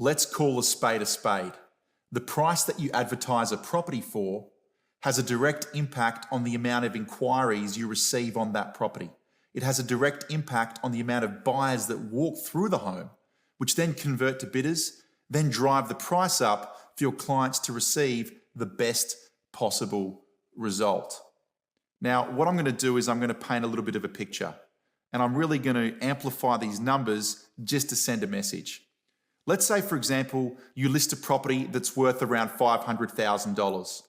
Let's call a spade a spade. The price that you advertise a property for has a direct impact on the amount of inquiries you receive on that property. It has a direct impact on the amount of buyers that walk through the home, which then convert to bidders, then drive the price up for your clients to receive the best possible result. Now, what I'm going to do is I'm going to paint a little bit of a picture, and I'm really going to amplify these numbers just to send a message. Let's say, for example, you list a property that's worth around $500,000.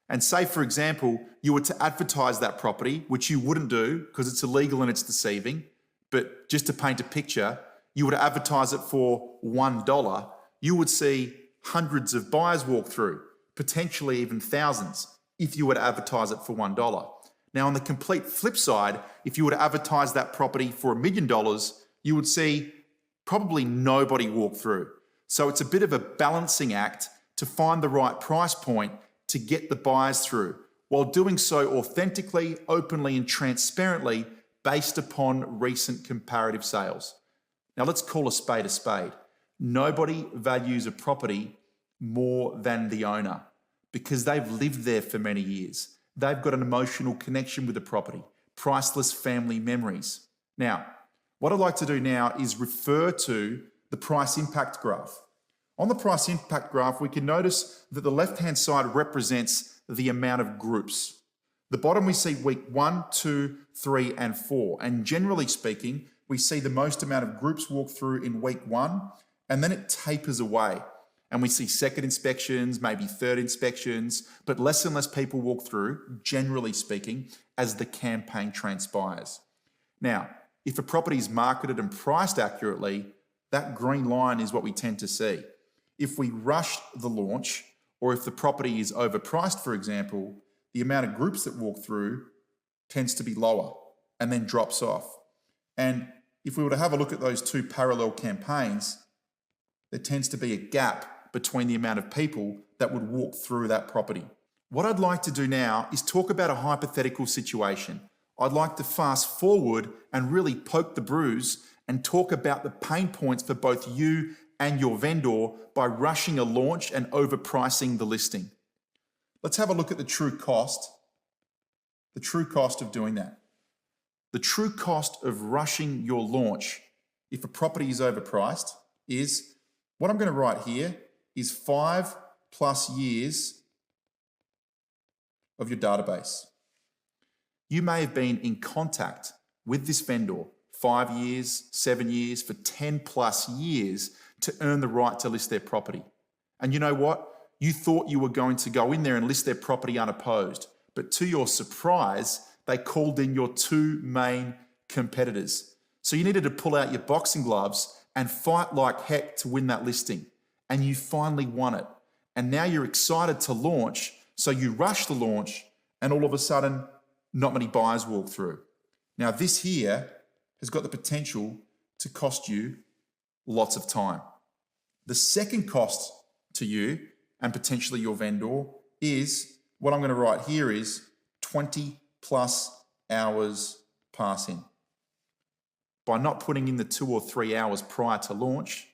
And say, for example, you were to advertise that property, which you wouldn't do because it's illegal and it's deceiving. But just to paint a picture, you were to advertise it for $1. You would see hundreds of buyers walk through, potentially even thousands, if you were to advertise it for $1. Now, on the complete flip side, if you were to advertise that property for $1 million, you would see probably nobody walk through. So it's a bit of a balancing act to find the right price point to get the buyers through, while doing so authentically, openly, and transparently based upon recent comparative sales. Now let's call a spade a spade. Nobody values a property more than the owner because they've lived there for many years. They've got an emotional connection with the property, priceless family memories. Now, what I'd like to do now is refer to the price impact graph. On the price impact graph, we can notice that the left-hand side represents the amount of groups. The bottom we see week 1, 2, 3, and 4. And generally speaking, we see the most amount of groups walk through in week 1, and then it tapers away. And we see second inspections, maybe third inspections, but less and less people walk through, generally speaking, as the campaign transpires. Now, if a property is marketed and priced accurately, that green line is what we tend to see. If we rush the launch, or if the property is overpriced, for example, the amount of groups that walk through tends to be lower and then drops off. And if we were to have a look at those two parallel campaigns, there tends to be a gap between the amount of people that would walk through that property. What I'd like to do now is talk about a hypothetical situation. I'd like to fast forward and really poke the bruise and talk about the pain points for both you and your vendor by rushing a launch and overpricing the listing. Let's have a look at the true cost of doing that. The true cost of rushing your launch, if a property is overpriced, is what I'm going to write here is 5+ years of your database. You may have been in contact with this vendor 5 years, 7 years, for 10+ years to earn the right to list their property. And you know what? You thought you were going to go in there and list their property unopposed, but to your surprise, they called in your two main competitors. So you needed to pull out your boxing gloves and fight like heck to win that listing. And you finally won it. And now you're excited to launch, so you rush the launch, and all of a sudden, not many buyers walk through. Now this here has got the potential to cost you lots of time. The second cost to you and potentially your vendor is, what I'm going to write here is 20+ hours passing. By not putting in the 2 or 3 hours prior to launch,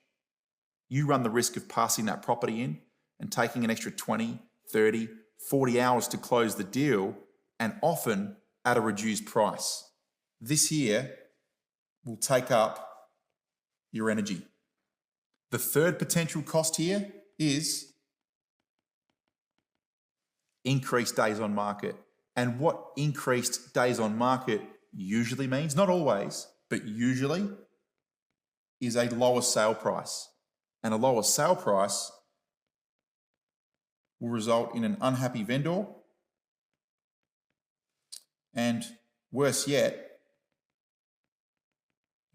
you run the risk of passing that property in and taking an extra 20, 30, 40 hours to close the deal, and often at a reduced price. This here will take up your energy. The third potential cost here is increased days on market. And what increased days on market usually means, not always, but usually, is a lower sale price. And a lower sale price will result in an unhappy vendor, and worse yet,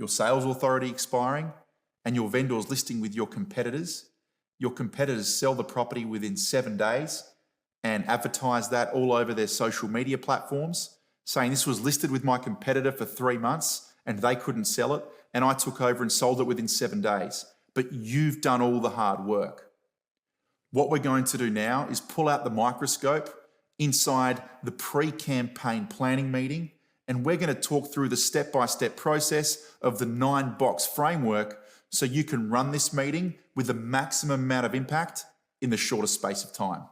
your sales authority expiring and your vendors listing with your competitors. Your competitors sell the property within 7 days and advertise that all over their social media platforms, saying this was listed with my competitor for 3 months and they couldn't sell it, and I took over and sold it within 7 days. But you've done all the hard work. What we're going to do now is pull out the microscope inside the pre-campaign planning meeting, and we're going to talk through the step-by-step process of the 9-box framework so you can run this meeting with the maximum amount of impact in the shortest space of time.